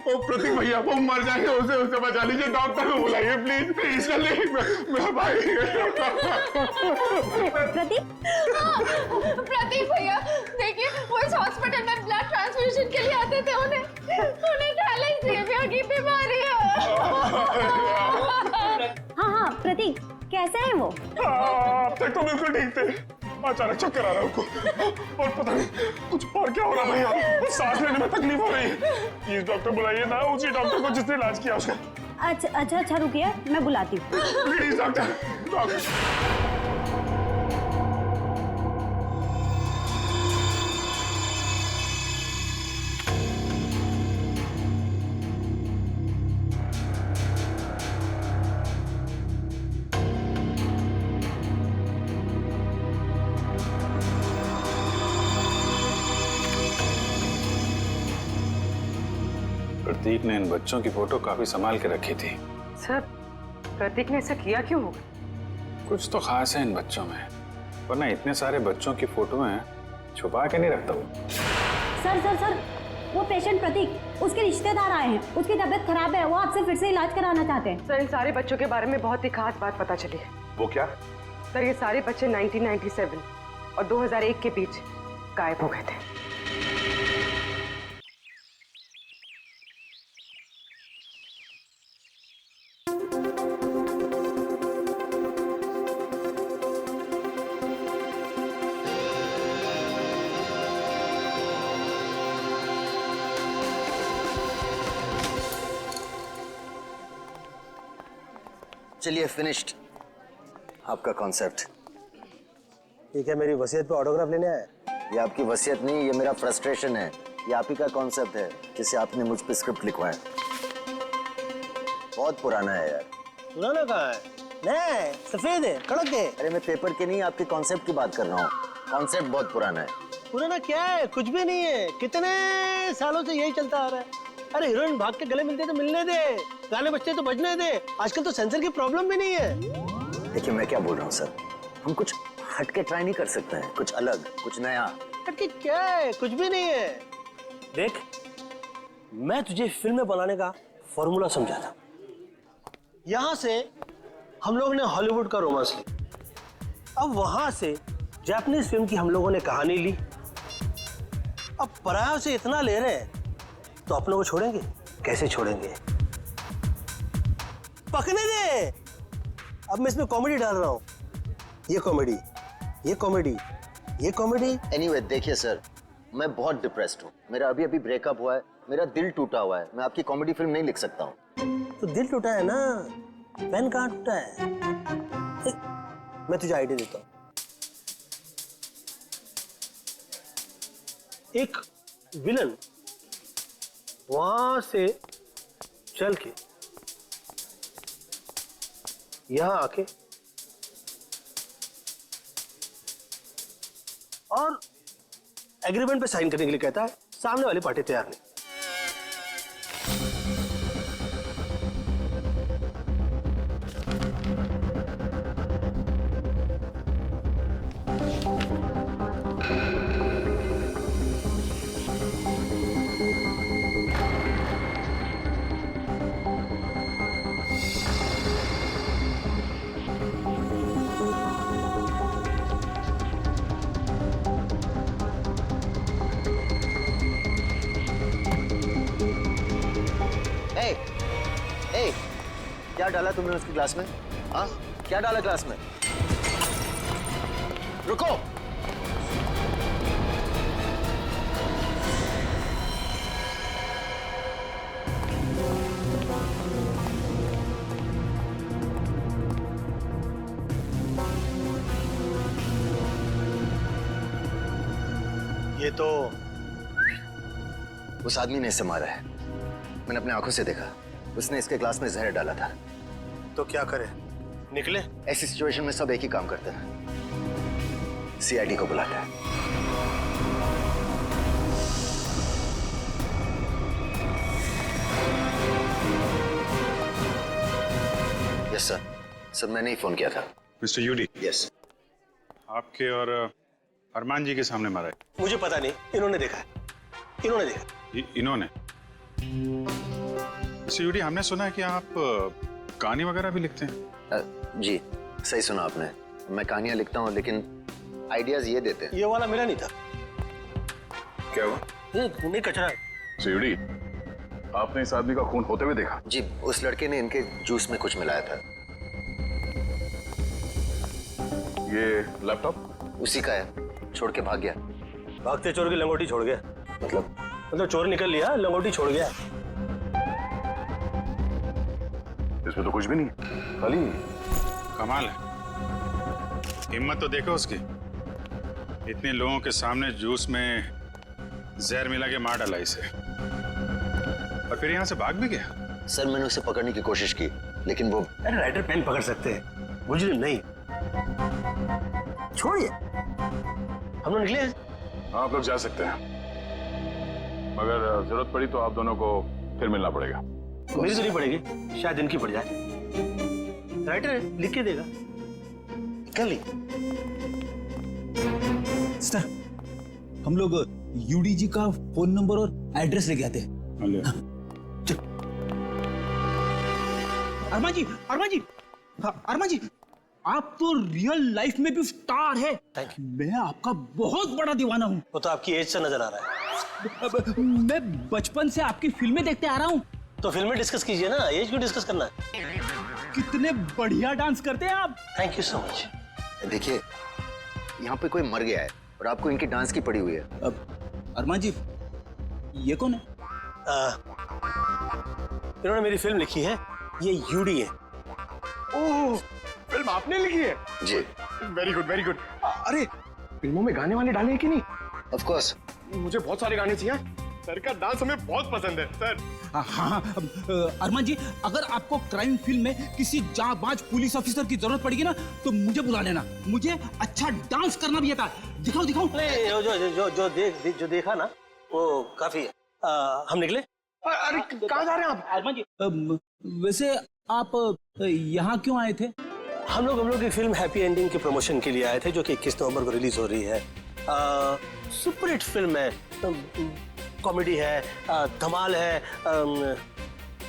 ओ प्रतीक भैया वो मर जाएंगे, उसे बचा लीजिए, डॉक्टर को बुलाइए प्लीज प्लीज। जल्दी मेरा भाई। प्रतीक भैया देखिए, वो इस हॉस्पिटल में ब्लड ट्रांसफ्यूजन के लिए आते थे, उन्हें थैलेसीमिया की बीमारी है। हाँ प्रतीक, कैसे है वो? अब तक तो बिल्कुल ठीक थे, अचानक चक्कर आ रहा है उनको, और पता नहीं कुछ और क्या हो रहा भैया, सांस लेने में तकलीफ हो रही है। प्लीज डॉक्टर बुलाइए ना, उसी डॉक्टर को जिसने इलाज किया उसका। अच्छा रुकिए, मैं बुलाती हूँ। Please doctor. प्रतीक ने इन बच्चों की फोटो काफी संभाल के रखी थी। सर, प्रतीक ने ऐसा किया क्यों होगा? कुछ तो खास है इन बच्चों में, वरना इतने सारे बच्चों की फोटो हैं छुपा के नहीं रखता वो। सर, वो पेशेंट प्रतीक, उसके रिश्तेदार आए हैं, उसकी तबीयत खराब है, वो आपसे फिर से इलाज कराना चाहते हैं। सर, इन सारे बच्चों के बारे में बहुत ही खास बात पता चली है। वो क्या? सर, ये सारे बच्चे 1997 और 2001 के बीच गायब हो गए थे। चलिए फिनिश्ड आपका कॉन्सेप्ट। ये क्या मेरी वसीयत पे ऑटोग्राफ लेने आया? ये आपकी वसीयत नहीं, ये मेरा फ्रस्ट्रेशन है। ये आप ही का कॉन्सेप्ट है जिसे आपने मुझ पे स्क्रिप्ट लिखवाया। बहुत पुराना है यार। पुराना कहाँ है? नहीं, सफेद है, कड़क है। अरे मैं पेपर के नहीं, आपके कॉन्सेप्ट की बात कर रहा हूँ। कॉन्सेप्ट बहुत पुराना है। पुराना क्या है? कुछ भी नहीं है, कितने सालों से यही चलता आ रहा है। अरे हीरोइन भाग के गले मिलते तो मिलने दे, गाने बजते तो बजने दे। आजकल तो सेंसर की प्रॉब्लम भी नहीं है। देखिए मैं क्या बोल रहा हूँ सर, हम कुछ हट के ट्राई नहीं कर सकते हैं? कुछ अलग, कुछ नया। हट के क्या है? कुछ भी नहीं है। देख, मैं तुझे फिल्में बनाने का फॉर्मूला समझा था। यहाँ से हम लोगों ने हॉलीवुड का रोमांस लिया, अब वहां से जापानीज फिल्म की हम लोगों ने कहानी ली। अब परायों से इतना ले रहे हैं तो अपनों को छोड़ेंगे? कैसे छोड़ेंगे? पकने दे। अब मैं इसमें कॉमेडी डाल रहा हूँ। ये कॉमेडी, ये कॉमेडी, ये कॉमेडी। एनीवे देखिए सर, मैं बहुत डिप्रेस्ड हूँ। मेरा अभी अभी ब्रेकअप हुआ है, मेरा दिल टूटा हुआ है। मैं आपकी कॉमेडी फिल्म नहीं लिख सकता हूँ। तो दिल टूटा है ना, पेन कहाँ टूटा है? मैं तुझे आइडिया देता हूँ। एक विलन वहां से चल के यहां आके और एग्रीमेंट पे साइन करने के लिए कहता है, सामने वाली पार्टी तैयार नहीं। क्या डाला तुमने उसकी क्लास में? हाँ, क्या डाला क्लास में? रुको। ये तो उस आदमी ने इसे मारा है। मैंने अपने आंखों से देखा। उसने इसके ग्लास में जहर डाला था। तो क्या करे? निकले? ऐसी सिचुएशन में सब एक ही काम करते हैं, सीआईडी को बुलाते हैं। Yes sir. सर मैंने ही फोन किया था। मिस्टर यूडी। यस। आपके और अरमान जी के सामने मारा है। मुझे पता नहीं, इन्होंने देखा है। इन्होंने देखा। इन्होंने? सीयूडी, हमने सुना है कि आप कहानी वगैरह भी लिखते हैं। जी सही सुना आपने, मैं कहानियां लिखता हूँ लेकिन आइडियाज ये देते हैं। ये वाला मेरा नहीं था। क्या हुआ? ये नहीं, कचरा है। सीयूडी, आपने इस आदमी का खून होते हुए देखा? जी, उस लड़के ने इनके जूस में कुछ मिलाया था। ये लैपटॉप उसी का है, छोड़ के भाग गया। भागते चोर की लंगोटी छोड़ गया? मतलब चोर निकल लिया, लंगोटी छोड़ गया। इसमें तो कुछ भी नहीं, खाली। कमाल है, हिम्मत तो देखो उसकी। इतने लोगों के सामने जूस में जहर मिला के मार डाला इसे, और फिर यहाँ से भाग भी गया। सर मैंने उसे पकड़ने की कोशिश की लेकिन वो... अरे राइटर पेन पकड़ सकते हैं, मुजरिम नहीं। छोड़िए, हम लोग निकले हैं। आप लोग जा सकते हैं, मगर जरूरत पड़ी तो आप दोनों को फिर मिलना पड़ेगा। मेरी तो नहीं पड़ेगी, शायद इनकी पड़ जाए। राइटर है, लिख के देगा। कर ली। सर, हम लोग यूडी जी का फोन नंबर और एड्रेस लेके आते हैं। अरमा जी, अरमा जी, हाँ, अरमा जी, आप तो रियल लाइफ में भी स्टार है। मैं आपका बहुत बड़ा दीवाना हूँ। वो तो आपकी एज से नजर आ रहा है। मैं बचपन से आपकी फिल्में देखते आ रहा हूँ। तो फिल्में डिस्कस कीजिए ना, एज क्यों डिस्कस करना है? कितने बढ़िया डांस करते हैं आप। Thank you so much. देखिए, यहाँ पे कोई मर गया है और आपको इनकी डांस की पड़ी हुई है। अरमा जी, ये कौन है? इन्होंने मेरी फिल्म लिखी है, ये यूडी है। ओह, फिल्म आपने लिखी है? जी। Very good, very good. अरे फिल्मों में गाने वाने डाले हैं कि नहीं? Of course. मुझे बहुत सारे गाने चाहिए। सर का डांस हमें बहुत पसंद है सर। हाँ, अरमान जी, अगर आपको क्राइम फिल्म में किसी जांबाज पुलिस ऑफिसर की जरूरत पड़ेगी ना तो मुझे बुला लेना। मुझे अच्छा डांस करना भी आता है। दिखाओ दिखाओ। जो देखा ना वो काफी है। हम निकले। अरे कहाँ जा रहे हैं आप? अरमान जी, वैसे आप यहाँ क्यों आए थे? हम लोग एक फिल्म हैप्पी एंडिंग के प्रमोशन के लिए आए थे, जो कि 21 नवंबर को रिलीज हो रही है। सुपर हिट फिल्म है, कॉमेडी है, धमाल है,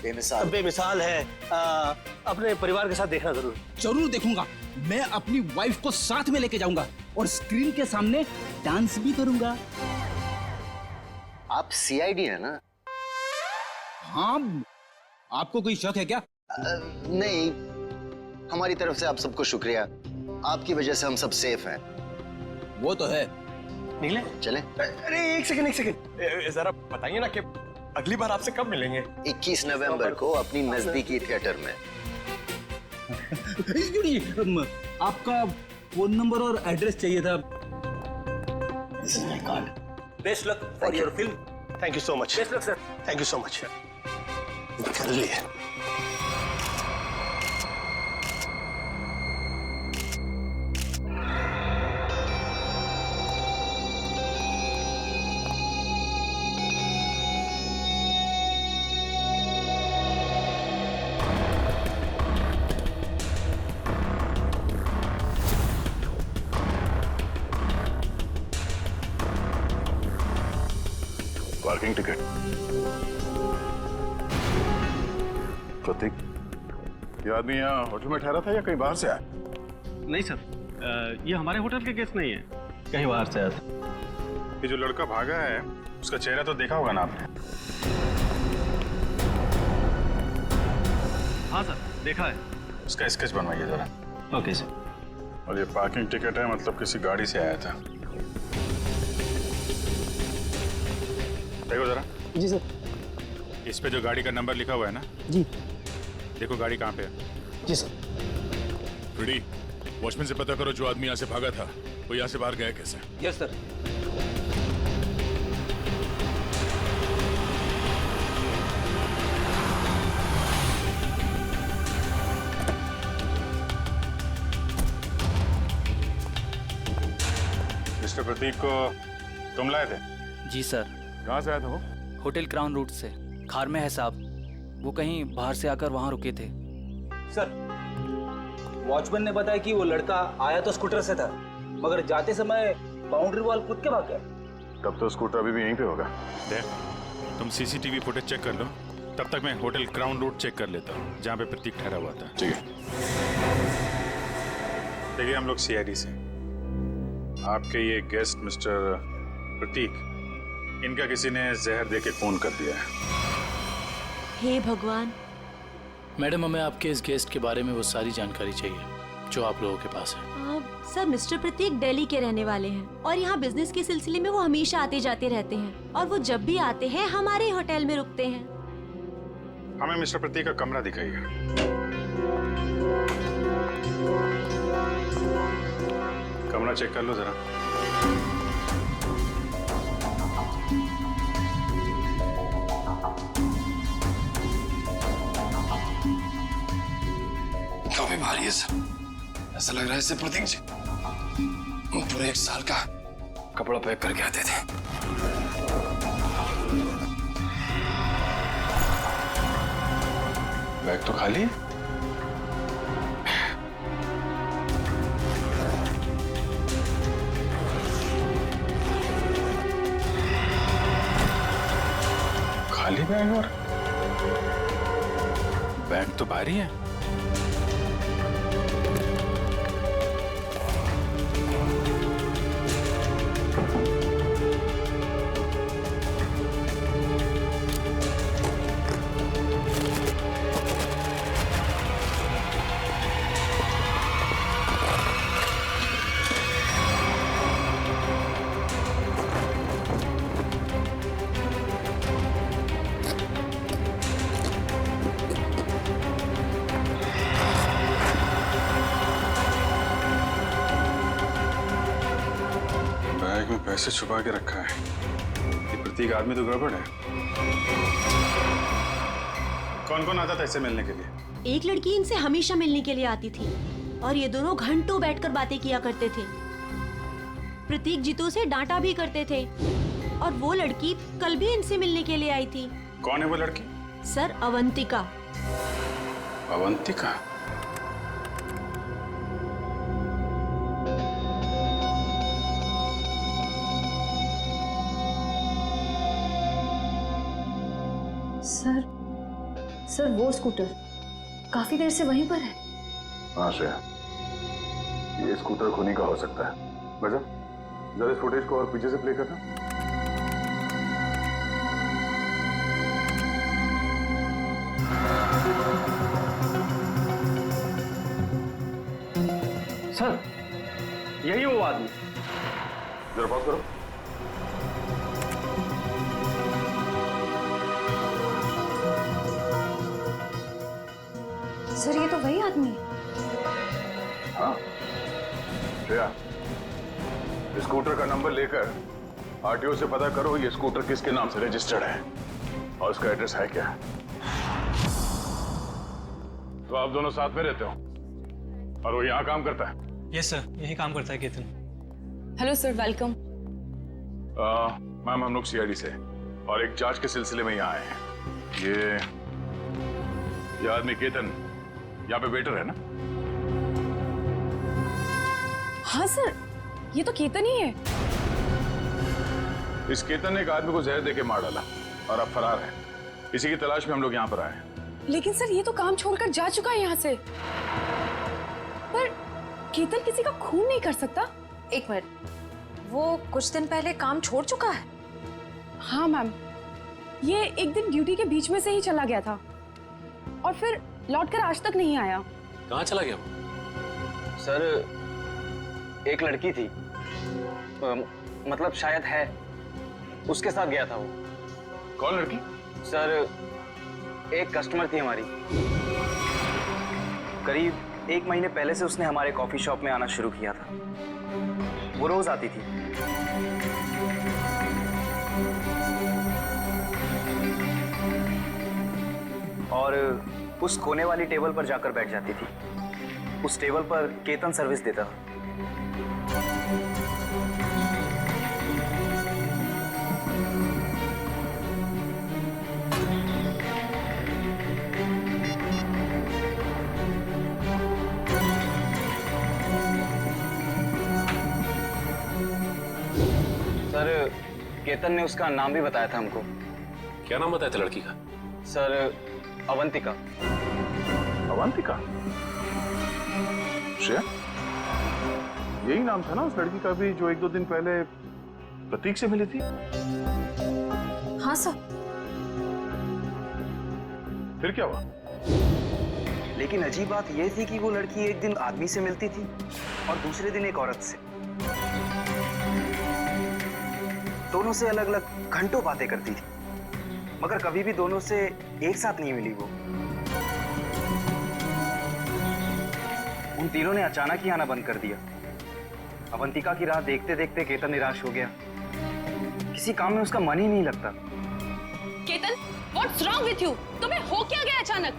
बेमिसाल है। अपने परिवार के साथ देखना जरूर देखूंगा। मैं अपनी वाइफ को साथ में लेके जाऊंगा और स्क्रीन के सामने डांस भी करूंगा। आप सीआईडी है ना? हाँ, आपको कोई शक है क्या? नहीं, हमारी तरफ से आप सबको शुक्रिया। आपकी वजह से हम सब सेफ हैं। वो तो है। निकले, चले। अरे एक सेकंड, जरा बताइए ना कि अगली बार आपसे कब मिलेंगे? 21 नवंबर को अपनी नजदीकी थिएटर में। आपका फोन नंबर और एड्रेस चाहिए था। This is my card. Best luck for your film. Thank you so much. Best luck sir. Thank you so much. कर लिए। Parking ticket. प्रतीक, ये आदमी यहाँ होटल में ठहरा था या कहीं बाहर से आया? नहीं सर, ये हमारे होटल के गेस्ट नहीं है, कहीं बाहर से आया था। ये जो लड़का भागा है उसका चेहरा तो देखा होगा ना आपने? हाँ सर, देखा है। उसका स्केच बनवाइए जरा। Okay sir. और ये पार्किंग टिकट है, मतलब किसी गाड़ी से आया था। देखो जरा। जी सर। इस पे जो गाड़ी का नंबर लिखा हुआ है ना? जी। देखो गाड़ी कहाँ पे है। जी सर। फ्रेडी, वॉचमैन से पता करो जो आदमी यहाँ से भागा था वो यहाँ से बाहर गया कैसे। Yes sir. मिस्टर प्रतीक को तुम लाए थे? जी सर। कहाँ से आया था वो? होटल क्राउन रूट से। खार में है साहब, वो कहीं बाहर से आकर वहाँ रुके थे। सर, वॉचमैन ने बताया कि वो लड़का आया तो स्कूटर से था, मगर जाते समय बाउंड्री वॉल कूद के भाग गया। तब तो स्कूटर अभी भी यहीं पे होगा। तुम सीसीटीवी फुटेज चेक कर लो, तब तक मैं होटल क्राउन रूट चेक कर लेता हूँ जहाँ पे प्रतीक ठहरा हुआ था। ठीक है। देखिए हम लोग सीआईडी से, आपके ये गेस्ट मिस्टर प्रतीक, इनका किसी ने जहर देके खून कर दिया है। हे भगवान। मैडम, हमें आपके इस गेस्ट के बारे में वो सारी जानकारी चाहिए जो आप लोगों के पास है। सर, मिस्टर प्रतीक दिल्ली के रहने वाले हैं और यहाँ बिजनेस के सिलसिले में वो हमेशा आते जाते रहते हैं और वो जब भी आते हैं हमारे ही होटल में रुकते हैं। हमें मिस्टर प्रतीक का कमरा दिखाइए। कमरा चेक कर लो जरा। काफी भारी है सर, ऐसा लग रहा है इससे प्रतीक जी पूरे 1 साल का कपड़ा पैक करके आते थे। बैग तो खाली है। खाली बैग और बैग तो भारी है। बैग में पैसे छुपा के रखा है। ये प्रतीक आदमी तो गड़बड़ है। कौन कौन आता था इससे मिलने के लिए? एक लड़की इनसे हमेशा मिलने के लिए आती थी और ये दोनों घंटों बैठकर बातें किया करते थे। प्रतीक जी तो उसे डांटा भी करते थे और वो लड़की कल भी इनसे मिलने के लिए आई थी। कौन है वो लड़की? सर, अवंतिका। अवंतिका? सर वो स्कूटर काफी देर से वहीं पर है। हाँ श्रेया, ये स्कूटर खुनी का हो सकता है। वजह जरा इस फुटेज को और पीछे से प्ले करना। सर, यही वो आदमी। जरा पॉज करो। सर, ये तो वही आदमी है। हाँ श्रेया, स्कूटर का नंबर लेकर आरटीओ से पता करो ये स्कूटर किसके नाम से रजिस्टर्ड है और उसका एड्रेस है क्या। तो आप दोनों साथ में रहते हो और वो यहाँ काम करता है? यस सर, यही काम करता है Ketan. Hello sir, welcome. Ma'am, हम लोग सीआईडी से और एक जांच के सिलसिले में यहाँ आए हैं। ये आदमी केतन यहाँ पे वेटर है ना? हाँ सर, ये तो केतन ही है। इस केतन ने एक आदमी को जहर देके मार डाला और अब फरार है। इसी की तलाश में हम लोग यहाँ पर आए हैं। लेकिन सर, ये तो काम छोड़कर जा चुका है यहाँ से। पर केतन किसी का खून नहीं कर सकता। एक मिनट, वो कुछ दिन पहले काम छोड़ चुका है? हाँ मैम, ये एक दिन ड्यूटी के बीच में से ही चला गया था और फिर लौटकर आज तक नहीं आया। कहाँ चला गया वो? सर, एक लड़की थी, मतलब शायद है, उसके साथ गया था वो। कौन लड़की? सर, एक कस्टमर थी हमारी। करीब 1 महीने पहले से उसने हमारे कॉफी शॉप में आना शुरू किया था। वो रोज आती थी। और उस कोने वाली टेबल पर जाकर बैठ जाती थी। उस टेबल पर केतन सर्विस देता था। सर, केतन ने उसका नाम भी बताया था हमको। क्या नाम बताया था लड़की का? सर अवंतिका। अवंतिका? श्रेया? यही नाम था ना उस लड़की का भी जो 1-2 दिन पहले प्रतीक से मिली थी? हाँ सर। फिर क्या हुआ? लेकिन अजीब बात यह थी कि वो लड़की एक दिन आदमी से मिलती थी और दूसरे दिन एक औरत से। दोनों से अलग अलग घंटों बातें करती थी, मगर कभी भी दोनों से एक साथ नहीं मिली वो। उन तीनों ने अचानक ही आना बंद कर दिया। अवंतिका की राह देखते देखते केतन निराश हो गया। किसी काम में उसका मन ही नहीं लगता। Ketan, what's wrong with you? तुम्हें हो क्या गया अचानक?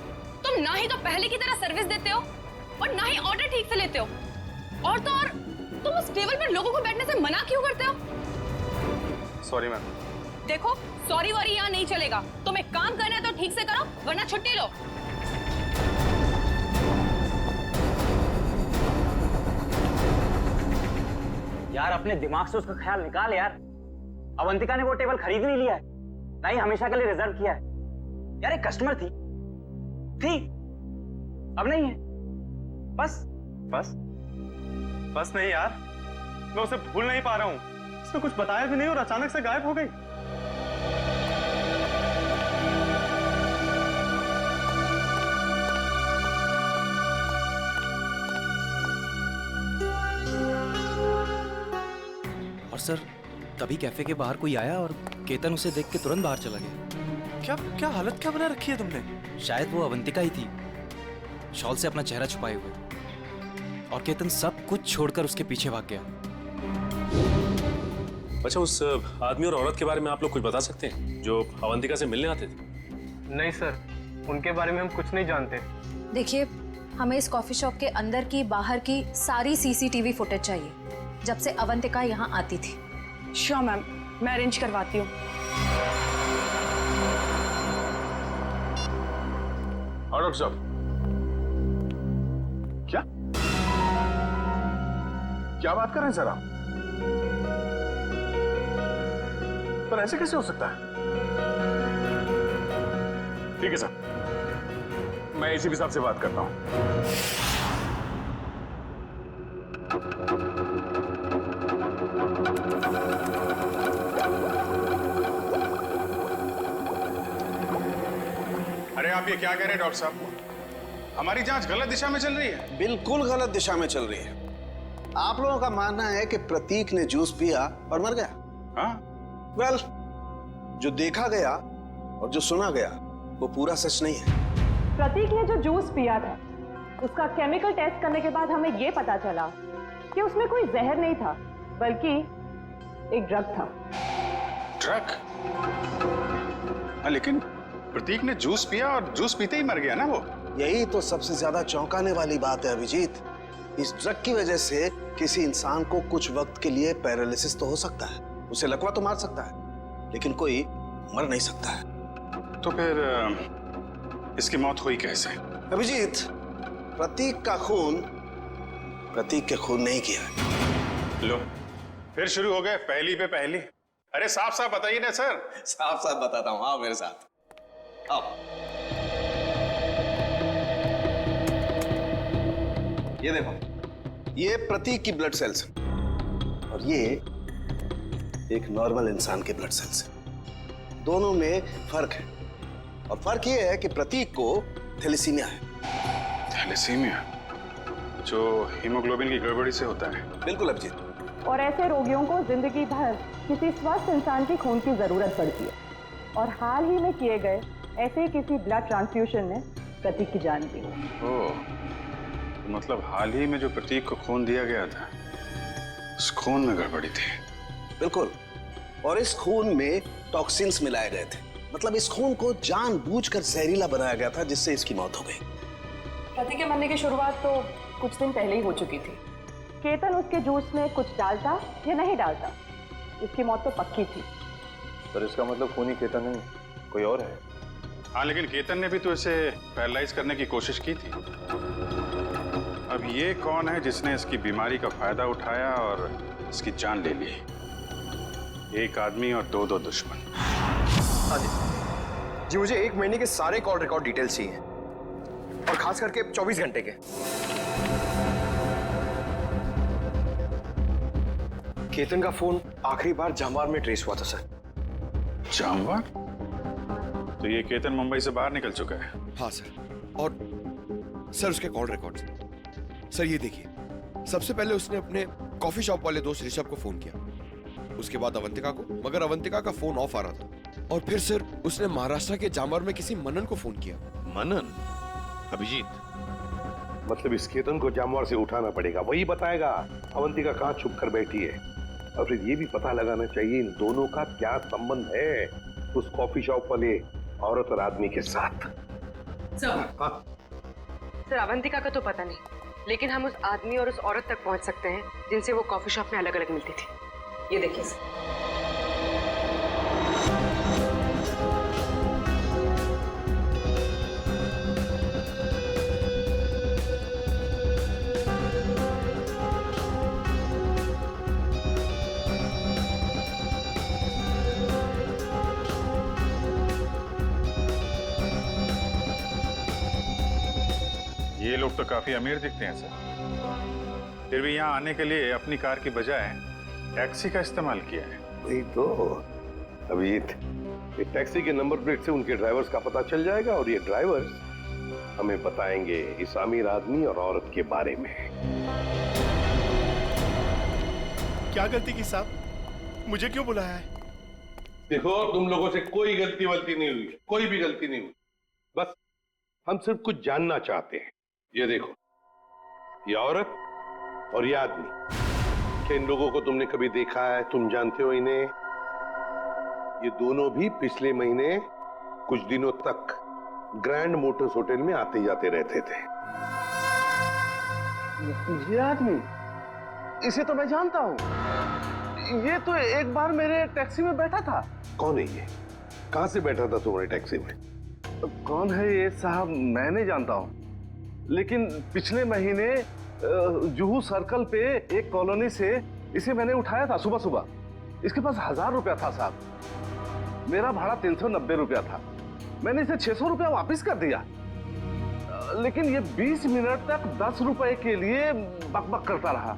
तुम ना ही तो पहले की तरह सर्विस देते हो और ना ही ऑर्डर ठीक से लेते हो। और तो और तुम उस टेबल पर लोगों को बैठने से मना क्यों करते हो? Sorry ma'am. देखो, सॉरी वॉरी यहाँ नहीं चलेगा। तुम्हें काम करना है तो ठीक से करो, वरना छुट्टी लो। यार अपने दिमाग से उसका ख्याल निकाल यार। अवंतिका ने वो टेबल खरीद नहीं लिया है, ना ही हमेशा के लिए रिजर्व किया है। यार एक कस्टमर थी, अब नहीं है। बस नहीं यार, मैं उसे भूल नहीं पा रहा हूँ। उसने कुछ बताया भी नहीं और अचानक से गायब हो गई। और सर, तभी कैफे के बाहर कोई आया और केतन उसे देख के तुरंत बाहर चला गया। क्या हालत क्या बना रखी है तुमने? शायद वो अवंतिका ही थी, शॉल से अपना चेहरा छुपाए हुए, और केतन सब कुछ छोड़कर उसके पीछे भाग गया। अच्छा, उस आदमी और औरत के बारे में आप लोग कुछ बता सकते हैं जो अवंतिका से मिलने आते थे? नहीं सर, उनके बारे में हम कुछ नहीं जानते। देखिए, हमें इस कॉफी शॉप के अंदर की बाहर की सारी सीसीटीवी फुटेज चाहिए जब से अवंतिका यहाँ आती थी। श्योर मैम, मैं अरेंज करवाती हूँ। डॉक्टर साहब, क्या बात कर रहे हैं सर आप? पर ऐसे कैसे हो सकता है? ठीक है सर, मैं एसीपी साहब से बात करता हूं। अरे आप ये क्या कह रहे हैं डॉक्टर साहब? हमारी जांच गलत दिशा में चल रही है। बिल्कुल गलत दिशा में चल रही है। आप लोगों का मानना है कि प्रतीक ने जूस पिया और मर गया। हाँ? वेल, जो देखा गया और जो सुना गया वो पूरा सच नहीं है। प्रतीक ने जो जूस पिया था उसका केमिकल टेस्ट करने के बाद हमें ये पता चला कि उसमें कोई जहर नहीं था, बल्कि एक ड्रग था। ड्रग? हाँ, लेकिन प्रतीक ने जूस पिया और जूस पीते ही मर गया ना वो। यही तो सबसे ज्यादा चौंकाने वाली बात है अभिजीत। इस ड्रग की वजह से किसी इंसान को कुछ वक्त के लिए पैरालिसिस तो हो सकता है, उसे लकवा तो मार सकता है, लेकिन कोई मर नहीं सकता है। तो फिर इसकी मौत हुई कैसे? अभिजीत, प्रतीक का खून प्रतीक के खून नहीं किया है। लो, फिर शुरू हो गए पहली पे पहली। अरे साफ साफ बताइए ना सर। साफ साफ बताता हूं, आओ मेरे साथ आओ। ये देखो, ये प्रतीक की ब्लड सेल्स और ये एक नॉर्मल इंसान के ब्लड सेल्स है। दोनों में फर्क है, और फर्क ये है कि प्रतीक को थैलेसीमिया है। थैलेसीमिया जो हीमोग्लोबिन की गड़बड़ी से होता है? बिल्कुल अभिजीत। और ऐसे रोगियों को जिंदगी भर किसी स्वस्थ इंसान के खून की जरूरत पड़ती है, और हाल ही में किए गए ऐसे ही किसी ब्लड ट्रांसफ्यूजन ने प्रतीक की जान दी। ओह, मतलब हाल ही में जो प्रतीक को खून दिया गया था उस खून में गड़बड़ी थी। बिल्कुल, और इस खून में टॉक्सिन्स मिलाए गए थे। मतलब इस खून को जानबूझकर जहरीला बनाया गया था, जिससे इसकी मौत हो गई। प्रतीक के मरने की शुरुआत तो कुछ दिन पहले ही हो चुकी थी। केतन उसके जूस में कुछ डालता या नहीं डालता, इसकी मौत तो पक्की थी। सर, इसका मतलब खूनी केतन नहीं, कोई और है। हाँ, लेकिन केतन ने भी तो इसे पैरालाइज करने की कोशिश की थी। अब ये कौन है जिसने इसकी बीमारी का फायदा उठाया और इसकी जान ले ली? एक आदमी और दो दुश्मन। जी मुझे 1 महीने के सारे कॉल रिकॉर्ड डिटेल्स चाहिए और खास करके 24 घंटे के। केतन का फोन आखिरी बार जामवार में ट्रेस हुआ था सर। जामवार? तो ये केतन मुंबई से बाहर निकल चुका है। हाँ सर, और सर उसके कॉल रिकॉर्ड्स। सर ये देखिए, सबसे पहले उसने अपने कॉफी शॉप वाले दोस्त ऋषभ को फोन किया, उसके बाद अवंतिका को, मगर अवंतिका का फोन ऑफ आ रहा था। और फिर सर उसने महाराष्ट्र के जामवार में किसी मनन को फोन किया। मनन? अभिजीत, मतलब इस केतन को जामवार से उठाना पड़ेगा, वही बताएगा अवंतिका कहाँ छुप कर बैठी है। और फिर ये भी पता लगाना चाहिए इन दोनों का क्या संबंध है उस कॉफी शॉप वाले औरत और आदमी के साथ। सर अवंतिका का तो पता नहीं, लेकिन हम उस आदमी और उस औरत तक पहुंच सकते हैं जिनसे वो कॉफी शॉप में अलग अलग मिलती थी। ये देखिए सर। ये लोग तो काफी अमीर दिखते हैं सर, फिर भी यहाँ आने के लिए अपनी कार की बजाय टैक्सी का इस्तेमाल किया है। वही तो अभिजीत, ये टैक्सी के नंबर प्लेट से उनके ड्राइवर्स का पता चल जाएगा और ये ड्राइवर्स हमें बताएंगे इस अमीर आदमी और औरत के बारे में। क्या गलती की साहब, मुझे क्यों बुलाया है? देखो तुम लोगों से कोई गलती वलती नहीं हुई, कोई भी गलती नहीं हुई, बस हम सिर्फ कुछ जानना चाहते हैं। ये देखो, ये औरत और ये आदमी, क्या इन लोगों को तुमने कभी देखा है? तुम जानते हो इन्हें? ये दोनों भी पिछले महीने कुछ दिनों तक ग्रैंड मोटर्स होटल में आते जाते रहते थे। ये आदमी, इसे तो मैं जानता हूँ, ये तो एक बार मेरे टैक्सी में बैठा था। कौन है ये? कहां से बैठा था तुम्हारे टैक्सी में? कौन है ये साहब मैं नहीं जानता हूँ, लेकिन पिछले महीने जुहू सर्कल पे एक कॉलोनी से इसे मैंने उठाया था सुबह सुबह। इसके पास 1000 रुपया था साहब, मेरा भाड़ा 390 रुपया था। मैंने इसे 600 रुपया वापस कर दिया, लेकिन ये 20 मिनट तक 10 रुपए के लिए बकबक करता रहा।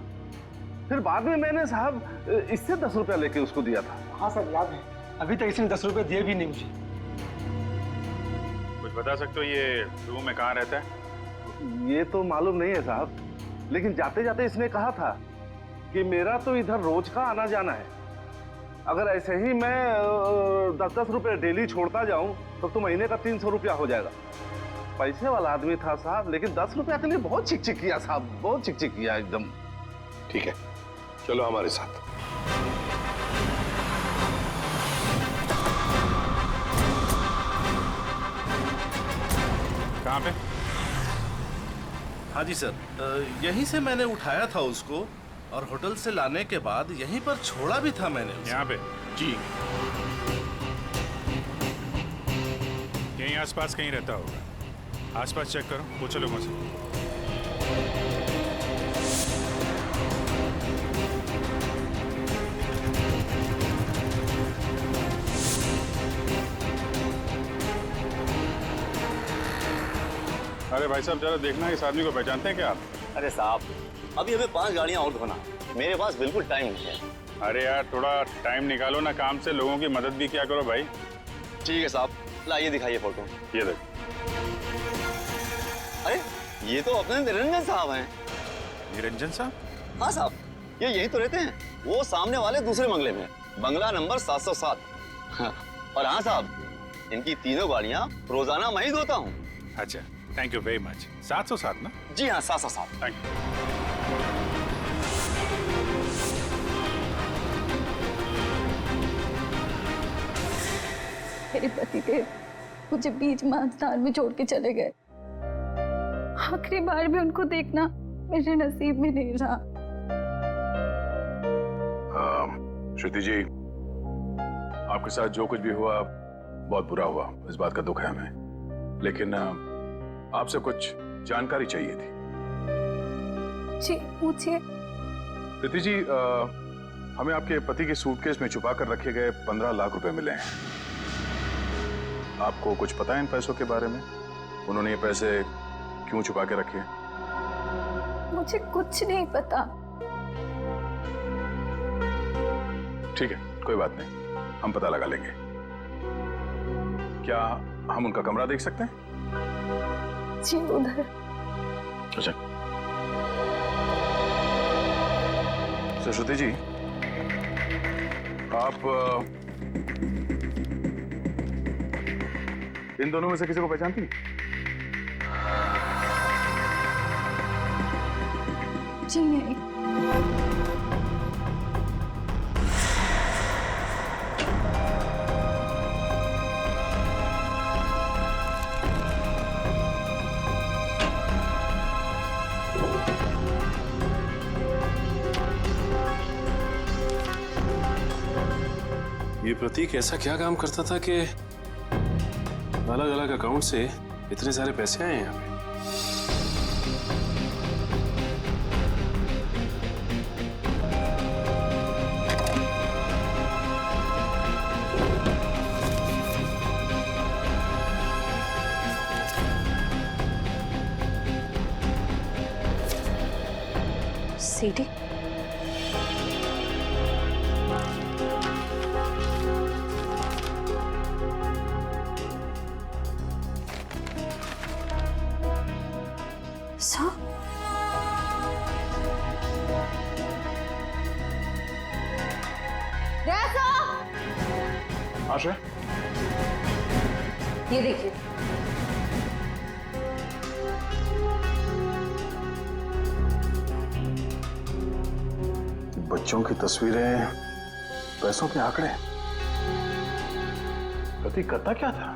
फिर बाद में मैंने साहब इससे 10 रुपया लेके उसको दिया था। हाँ सर याद है, अभी तक इसने 10 रुपए दिए भी नहीं मुझे। कुछ बता सकते हो ये रूम में कहाँ रहता है? ये तो मालूम नहीं है साहब, लेकिन जाते जाते इसने कहा था कि मेरा तो इधर रोज का आना जाना है, अगर ऐसे ही मैं 10-10 रुपए डेली छोड़ता जाऊं तो महीने का 300 रुपया हो जाएगा। पैसे वाला आदमी था साहब, लेकिन 10 रुपया के लिए बहुत चिक-चिक किया साहब, बहुत चिक-चिक किया एकदम। ठीक है, चलो हमारे साथ। कहाँ पे? हाँ जी सर, यहीं से मैंने उठाया था उसको और होटल से लाने के बाद यहीं पर छोड़ा भी था मैंने उसे। यहाँ पे? जी। यहीं आसपास कहीं रहता होगा, आसपास चेक करो, पूछो लोगों से। अरे भाई साहब जरा देखना, इस आदमी को पहचानते हैं क्या आप? अरे साहब, अभी हमें 5 गाड़ियां और धोना, मेरे पास बिल्कुल टाइम नहीं है। अरे यार थोड़ा टाइम निकालो ना काम से, लोगों की मदद भी क्या करो भाई। ठीक है साहब, लाइए दिखाइए फोटो। ये देख। अरे ये तो अपने निरंजन साहब हैं। निरंजन साहब? हाँ साहब, ये यहीं तो रहते हैं, वो सामने वाले दूसरे बंगले में, बंगला नंबर 707। और हाँ साहब, इनकी तीनों गाड़ियां रोजाना मैं ही धोता हूँ। अच्छा, थैंक यू वेरी मच। 707 ना? जी हाँ 707। Thank you. मेरे पतिदेव मुझे बीच महास्थान में छोड़ के चले गए। आखिरी बार भी उनको देखना मेरे नसीब में नहीं रहा। श्रुति जी, आपके साथ जो कुछ भी हुआ बहुत बुरा हुआ, इस बात का दुख है हमें, लेकिन आपसे कुछ जानकारी चाहिए थी। जी पूछिए। प्रीति जी, हमें आपके पति के सूटकेस में छुपा कर रखे गए 15 लाख रुपए मिले हैं। आपको कुछ पता है इन पैसों के बारे में? उन्होंने ये पैसे क्यों छुपा के रखे हैं? मुझे कुछ नहीं पता। ठीक है, कोई बात नहीं, हम पता लगा लेंगे। क्या हम उनका कमरा देख सकते हैं? जी उधर। अच्छा। तो श्रुति जी, आप इन दोनों में से किसी को पहचानती हैं? जी नहीं। ये प्रतीक ऐसा क्या काम करता था कि अलग अलग अकाउंट से इतने सारे पैसे आए हैं यहाँ पे? सीटी आशा, ये देखिए। बच्चों की तस्वीरें, पैसों के आंकड़े। प्रतीक करता क्या था?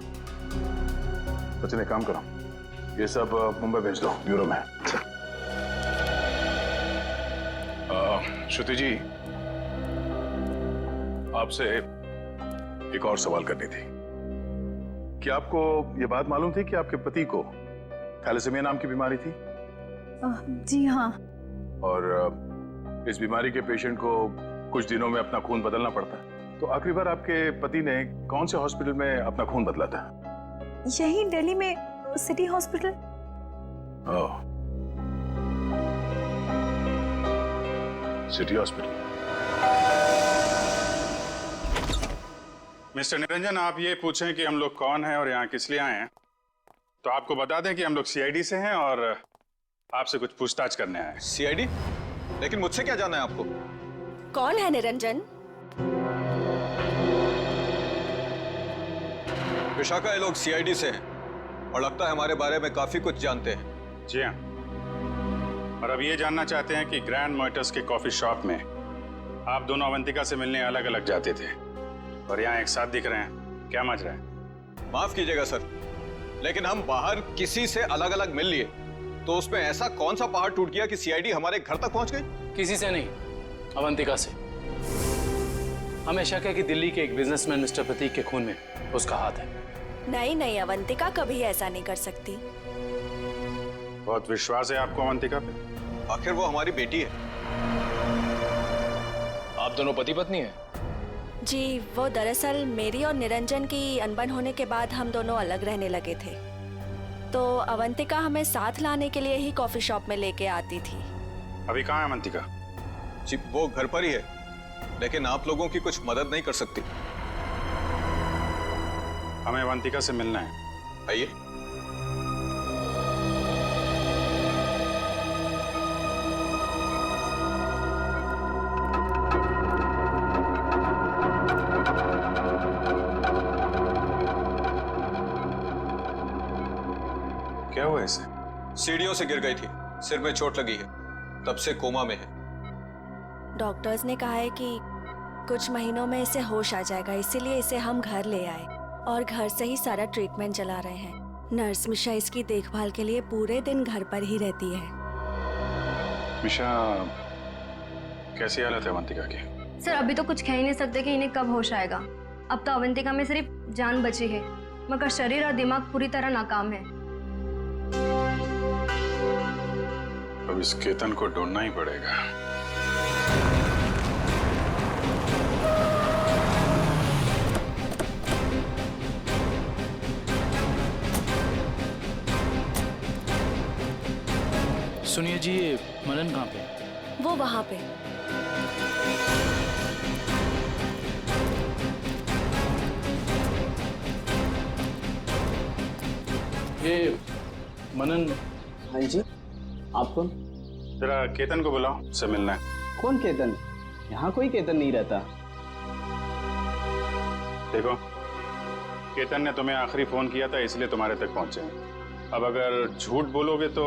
सचिन, एक काम करो, ये सब मुंबई भेज दो, ब्यूरो में। श्रुति जी, आपसे एक और सवाल करनी थी। क्या आपको ये बात मालूम थी कि आपके पति को थैलेसीमिया नाम की बीमारी थी? जी हाँ। और इस बीमारी के पेशेंट को कुछ दिनों में अपना खून बदलना पड़ता है। तो आखिरी बार आपके पति ने कौन से हॉस्पिटल में अपना खून बदला था? यही दिल्ली में सिटी हॉस्पिटल। ओह, सिटी हॉस्पिटल। मिस्टर निरंजन, आप ये पूछें कि हम लोग कौन हैं और यहाँ किस लिए आए हैं, तो आपको बता दें कि हम लोग सीआईडी से हैं और आपसे कुछ पूछताछ करने आए हैं। सीआईडी? लेकिन मुझसे क्या जानना है आपको? कौन है निरंजन? विशाखा, ये लोग सीआईडी से हैं और लगता है हमारे बारे में काफी कुछ जानते हैं। जी हाँ, और अब ये जानना चाहते हैं कि ग्रैंड मोटर्स के कॉफी शॉप में आप दोनों अवंतिका से मिलने अलग अलग जाते थे और यहाँ एक साथ दिख रहे हैं, क्या मज रहा है? माफ कीजिएगा सर, लेकिन हम बाहर किसी से अलग अलग मिल लिए तो उसमें ऐसा कौन सा पहाड़ टूट गया कि सीआईडी हमारे घर तक पहुंच गई? किसी से नहीं, अवंतिका से। हमें शक है कि दिल्ली के एक बिजनेसमैन मिस्टर प्रतीक के खून में उसका हाथ है। नहीं नहीं, अवंतिका कभी ऐसा नहीं कर सकती। बहुत विश्वास है आपको अवंतिका पे? आखिर वो हमारी बेटी है। आप दोनों पति पत्नी हैं? जी, वो दरअसल मेरी और निरंजन की अनबन होने के बाद हम दोनों अलग रहने लगे थे, तो अवंतिका हमें साथ लाने के लिए ही कॉफी शॉप में लेके आती थी। अभी कहाँ है अवंतिका? जी, वो घर पर ही है, लेकिन आप लोगों की कुछ मदद नहीं कर सकती। हमें अवंतिका से मिलना है। आइए। क्या हुआ इसे? सीढ़ियों से गिर गई थी, सिर में चोट लगी है, तब से कोमा में है। डॉक्टर्स ने कहा है कि कुछ महीनों में इसे होश आ जाएगा, इसीलिए इसे हम घर ले आए और घर से ही सारा ट्रीटमेंट चला रहे हैं। नर्स मिशा इसकी देखभाल के लिए पूरे दिन घर पर ही रहती है। मिशा, कैसी हालत है अवंतिका की? सर, अभी तो कुछ कह ही नहीं सकते कि इन्हें कब होश आएगा। अब तो अवंतिका में सिर्फ जान बची है, मगर शरीर और दिमाग पूरी तरह नाकाम है। अब इस केतन को ढूंढना ही पड़ेगा। सुनिए जी, ये मनन कहाँ पे? वो वहाँ पे। ये मनन। हाँ जी, आप कौन? जरा केतन को बुलाओ, उससे मिलना है। कौन केतन? यहाँ कोई केतन नहीं रहता। देखो, केतन ने तुम्हें आखिरी फोन किया था, इसलिए तुम्हारे तक पहुंचे हैं। अब अगर झूठ बोलोगे तो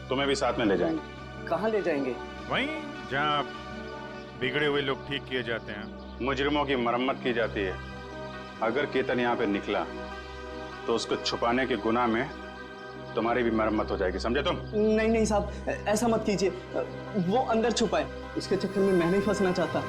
तुम्हें भी साथ में ले जाएंगे। कहाँ ले जाएंगे? वहीं जहाँ बिगड़े हुए लोग ठीक किए जाते हैं, मुजरिमों की मरम्मत की जाती है। अगर केतन यहाँ पे निकला तो उसको छुपाने के गुनाह में तुम्हारी भी मरम्मत हो जाएगी, समझे तुम? नहीं नहीं साहब, ऐसा मत कीजिए। वो अंदर छुपा है, उसके चक्कर में मैं नहीं फंसना चाहता।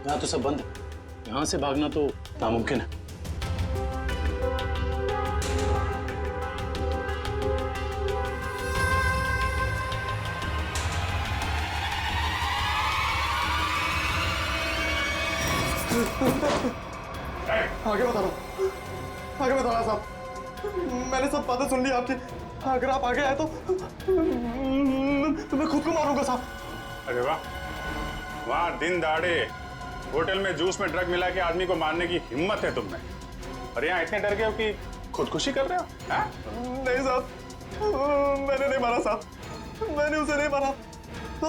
यहाँ तो सब बंद है, यहाँ से भागना तो नामुमकिन है। आगे बता रहा साहब, मैंने सब बातें सुन ली आपकी। अगर आप आगे आए तो मैं खुद को मारूंगा साहब। अरे वाह, वहाँ दिन दहाड़े होटल में जूस में ड्रग मिला के आदमी को मारने की हिम्मत है तुम में, और यहाँ इतने डर गए हो कि खुदकुशी कर रहे हो? नहीं साहब, मैंने नहीं मारा साहब, मैंने उसे नहीं मारा। तो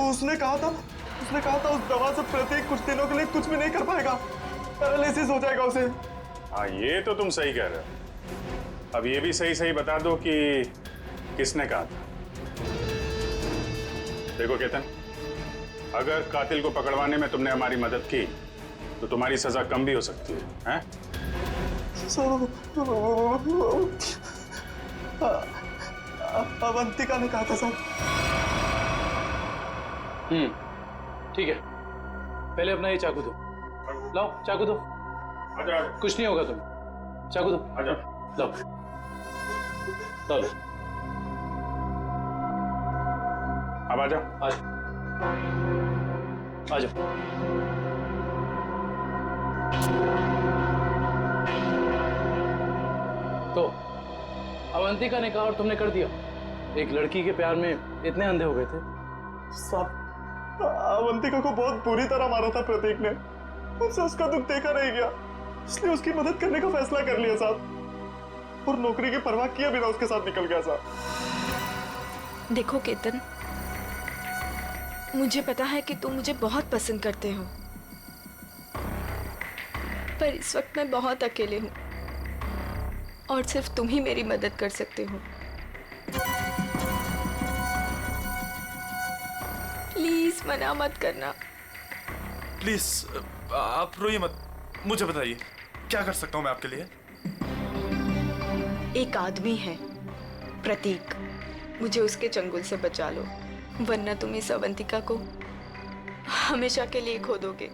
उसने कहा था उस दवा से प्रतीक कुछ दिनों के लिए कुछ भी नहीं कर पाएगा, पैरालिसिस हो जाएगा उसे। हाँ, ये तो तुम सही कह रहे हो। अब ये भी सही सही बता दो कि किसने कहा था। देखो केतन, अगर कातिल को पकड़वाने में तुमने हमारी मदद की तो तुम्हारी सजा कम भी हो सकती है, हैं? अवंतिका ने कहा था साहब। ठीक है, पहले अपना ये चाकू दो। लाओ चाकू दो। आजा। कुछ नहीं होगा तुम्हें, चाकू दो। आजा। लाओ लाओ। अब आजा। आ जाओ। तो अवंतिका ने कहा और तुमने कर दिया। एक लड़की के प्यार में इतने अंधे हो गए थे? साहब, अवंतिका को बहुत बुरी तरह मारा था प्रतीक ने, उससे उसका दुख देखा नहीं गया, इसलिए उसकी मदद करने का फैसला कर लिया साहब, और नौकरी की परवाह किए बिना उसके साथ निकल गया साहब। देखो केतन, मुझे पता है कि तुम मुझे बहुत पसंद करते हो, पर इस वक्त मैं बहुत अकेले हूँ और सिर्फ तुम ही मेरी मदद कर सकते हो। प्लीज मना मत करना। प्लीज आप रोइए मत, मुझे बताइए क्या कर सकता हूँ मैं आपके लिए? एक आदमी है प्रतीक, मुझे उसके चंगुल से बचा लो, वरना तुम इस अवंतिका को हमेशा के लिए खो दोगे।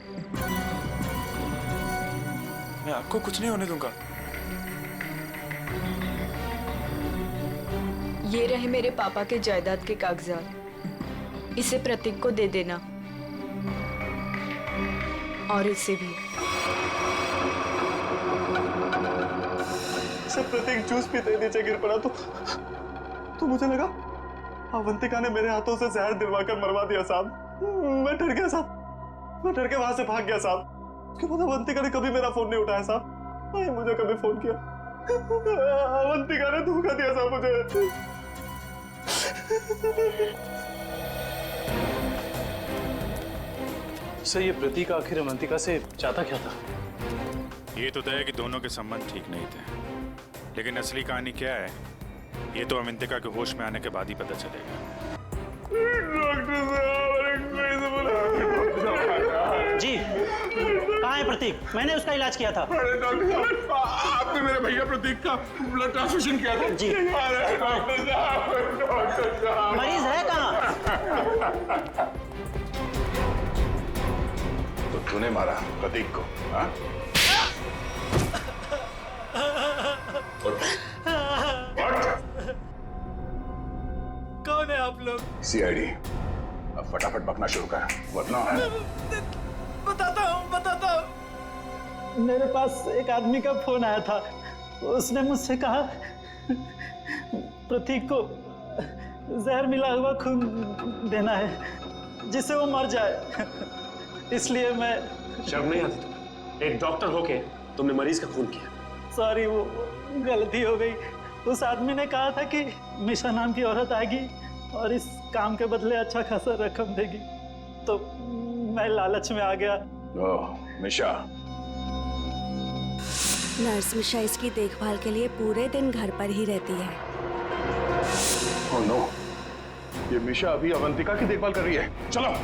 मैं आपको कुछ नहीं होने दूंगा। ये रहे मेरे पापा के जायदाद के कागजात, इसे प्रतीक को दे देना, और इसे भी। जब प्रतीक जूस पीते नीचे गिर पड़ा तो मुझे लगा अवंतिका ने मेरे हाथों से जहर दिलवाकर मरवा दिया साहब। मैं डर गया साहब, मैं डर के वहां से भाग गया साहब। उसके बाद अवंतिका ने कभी मेरा फोन नहीं उठाया साहब, नहीं मुझे कभी फोन किया। अवंतिका ने धोखा दिया साहब मुझे। सर, ये प्रतीक आखिर अवंतिका से चाहता क्या था? ये तो तय है कि दोनों के संबंध ठीक नहीं थे, लेकिन असली कहानी क्या है ये तो अवंतिका के होश में आने के बाद ही पता चलेगा। डॉक्टर साहब जी, कहाँ है प्रतीक? मैंने उसका इलाज किया था। अरे डॉक्टर साहब, आपने मेरे भैया प्रतीक का ब्लड ट्रांसफ्यूजन किया था जी। अरे डॉक्टर साहब, मरीज है कहाँ? तो तूने मारा प्रतीक को, हाँ? कौन है आप लोग? सीआईडी। अब फटाफट बकना शुरू कर, वरना बताता हूँ। मेरे पास एक आदमी का फोन आया था। उसने मुझसे कहा प्रतीक को जहर मिला हुआ खून देना है जिससे वो मर जाए। इसलिए मैं शर्म नहीं आती तुम? एक डॉक्टर होके तुमने मरीज का खून किया। सॉरी, वो गलती हो गई। उस आदमी ने कहा था कि मिशा नाम की औरत आएगी और इस काम के बदले अच्छा खासा रकम देगी, तो मैं लालच में आ गया। ओह, मिशा। नर्स मिशा इसकी देखभाल के लिए पूरे दिन घर पर ही रहती है। ओह नो, ये मिशा अभी अवंतिका की देखभाल कर रही है। चलो।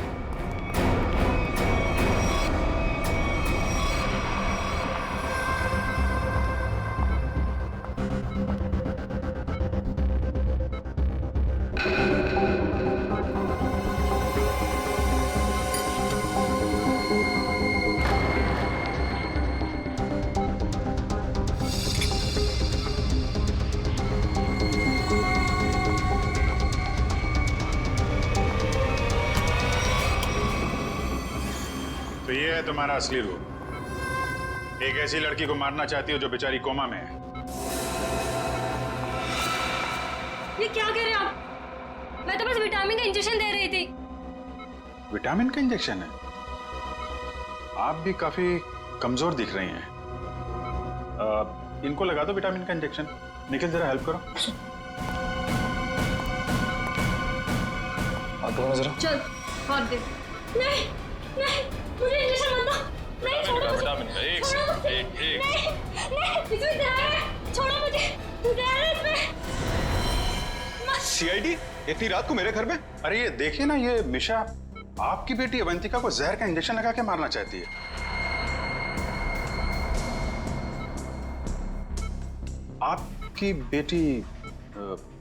तो ये है तुम्हारा असली रूप। एक ऐसी लड़की को मारना चाहती हो जो बेचारी कोमा में है। ये क्या कह रहे हैं आप? मैं तो बस विटामिन का इंजेक्शन दे रही थी। विटामिन का इंजेक्शन है? आप भी काफी कमजोर दिख रही हैं। इनको लगा दो विटामिन का इंजेक्शन। निखिल जरा हेल्प करो। जरा चल, हाथ दे। नहीं नहीं, मुझे इंजेक्शन मत दो। नहीं, छोड़ो मुझे। विटामिन का एक नहीं, इसमें जहर है। छोड़ो मुझे, जहर है इसमें। सीआईडी इतनी रात को मेरे घर में? अरे ये देखिए ना, ये मिशा आपकी बेटी अवंतिका को जहर का इंजेक्शन लगा के मारना चाहती है। आपकी बेटी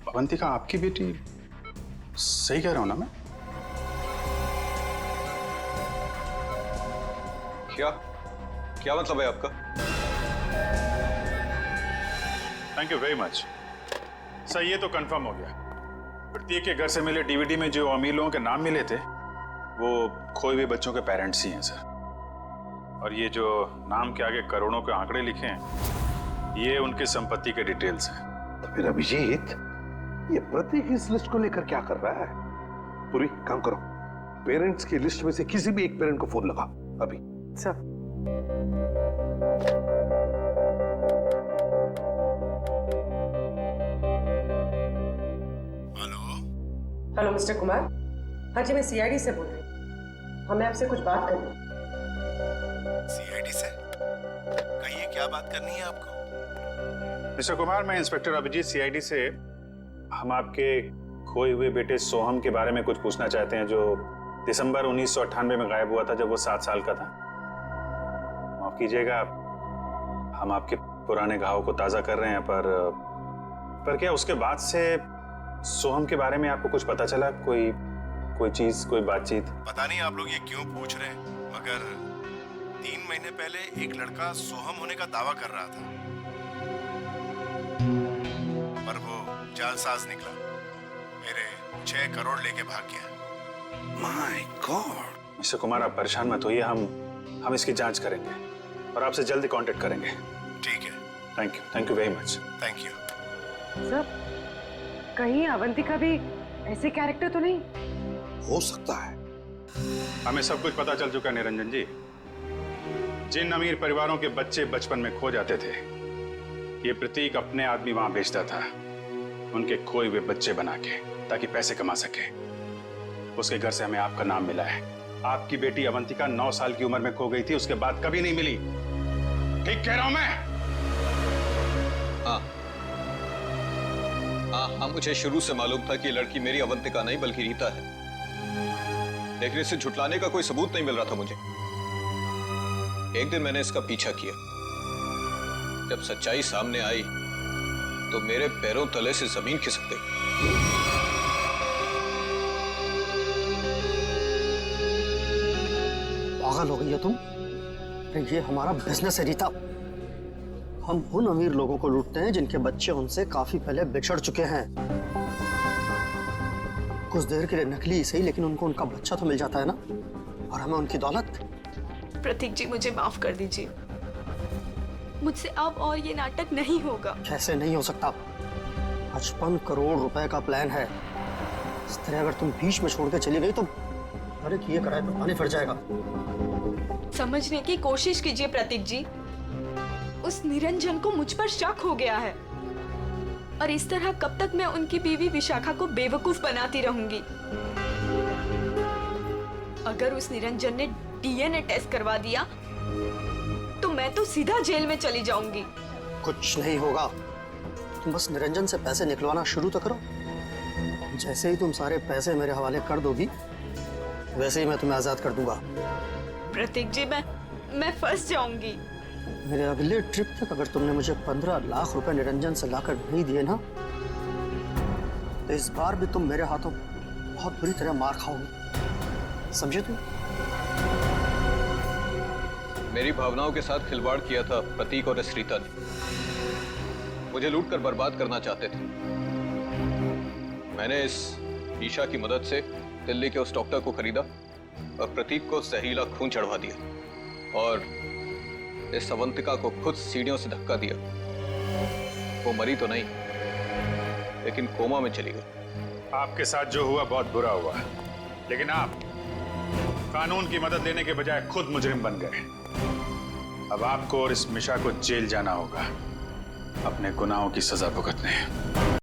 अवंतिका आपकी बेटी? सही कह रहा हूं ना मैं? क्या मतलब है आपका? Thank you very much sir. ये तो कंफर्म हो गया। प्रतीक के घर से मिले डीवीडी में जो अमीर लोगों के नाम मिले थे वो खोए हुए बच्चों के पेरेंट्स ही हैं सर। और ये जो नाम के आगे करोड़ों के आंकड़े लिखे हैं ये उनकी संपत्ति के डिटेल्स हैं। तो फिर अभिजीत, ये प्रतीक इस लिस्ट को लेकर क्या कर रहा है? पूरी काम करो, पेरेंट्स की लिस्ट में से किसी भी एक पेरेंट को फोन लगा अभी। Sir hello mister Kumar. हाँ जी, मैं सीआईडी से बोल रही हूँ। हमें आपसे कुछ बात करनी है। सीआईडी से? कहिए, क्या बात करनी है आपको? मिस्टर कुमार, मैं इंस्पेक्टर अभिजीत सीआईडी से। हम आपके खोए हुए बेटे सोहम के बारे में कुछ पूछना चाहते हैं जो दिसंबर 1998 में गायब हुआ था जब वो 7 साल का था। माफ कीजिएगा, हम आपके पुराने घाव को ताज़ा कर रहे हैं, पर क्या उसके बाद से सोहम के बारे में आपको कुछ पता चला? कोई चीज, कोई बातचीत? पता नहीं आप लोग ये क्यों पूछ रहे हैं, मगर 3 महीने पहले एक लड़का सोहम होने का दावा कर रहा था, पर वो जालसाज निकला। मेरे 6 करोड़ लेके भाग गया। My God. मिस्टर कुमार, आप परेशान मत होइए, हम इसकी जांच करेंगे और आपसे जल्दी कांटेक्ट करेंगे। ठीक है। Thank you very much. Thank you. Sir, कहीं अवंतिका भी ऐसे कैरेक्टर तो नहीं? हो सकता है। हमें सब कुछ पता चल चुका है निरंजन जी। जिन अमीर परिवारों के बच्चे बचपन में खो जाते थे, ये प्रतीक अपने आदमी वहां भेजता था उनके खोए हुए बच्चे बना के, ताकि पैसे कमा सके। उसके घर से हमें आपका नाम मिला है। आपकी बेटी अवंतिका 9 साल की उम्र में खो गई थी, उसके बाद कभी नहीं मिली। ठीक कह रहा हूं मैं? हाँ, मुझे शुरू से मालूम था कि ये लड़की मेरी अवंतिका नहीं बल्कि रीता है, लेकिन इसे झुठलाने का कोई सबूत नहीं मिल रहा था मुझे। एक दिन मैंने इसका पीछा किया। जब सच्चाई सामने आई तो मेरे पैरों तले से जमीन खिसक गई। पागल हो गई हो तुम? अरे ये हमारा बिजनेस है रीता। हम उन अमीर लोगों को लूटते हैं जिनके बच्चे उनसे काफी पहले बिछड़ चुके हैं। कुछ देर के लिए नकली सही, लेकिन उनको उनका बच्चा तो मिल जाता है ना, और हमें उनकी दौलत। प्रतीक जी मुझे माफ कर दीजिए, मुझसे अब और ये नाटक नहीं होगा। कैसे नहीं हो सकता? 55 करोड़ रुपए का प्लान है। इस तरह अगर तुम बीच में छोड़ के चली गई तो अरे किए कराए पे पानी फिर जाएगा। समझने की कोशिश कीजिए प्रतीक जी, उस निरंजन को मुझ पर शक हो गया है, और इस तरह कब तक मैं उनकी बीवी विशाखा को बेवकूफ बनाती रहूंगी। अगर उस निरंजन ने डीएनए टेस्ट करवा दिया तो मैं तो सीधा जेल में चली जाऊंगी। कुछ नहीं होगा, तुम बस निरंजन से पैसे निकलवाना शुरू तो करो। जैसे ही तुम सारे पैसे मेरे हवाले कर दोगी वैसे ही मैं तुम्हें आजाद कर दूंगा। प्रतीक जी मैं फंस जाऊंगी। मेरे अगले ट्रिप तक अगर तुमने मुझे 15 लाख रुपए निरंजन से लाकर नहीं दिए ना, तो इस बार भी तुम मेरे हाथों बहुत बुरी तरह मार खाओगी, समझे तुम? मेरी भावनाओं के साथ खिलवाड़ किया था प्रतीक और इस रीता ने। मुझे लूट कर बर्बाद करना चाहते थे। मैंने इस ईशा की मदद से दिल्ली के उस डॉक्टर को खरीदा और प्रतीक को जहरीला खून चढ़वा दिया, और इस अवंतिका को खुद सीढ़ियों से धक्का दिया। वो मरी तो नहीं, लेकिन कोमा में चली गई। आपके साथ जो हुआ बहुत बुरा हुआ, लेकिन आप कानून की मदद लेने के बजाय खुद मुजरिम बन गए। अब आपको और इस मिशा को जेल जाना होगा अपने गुनाहों की सजा भुगतने।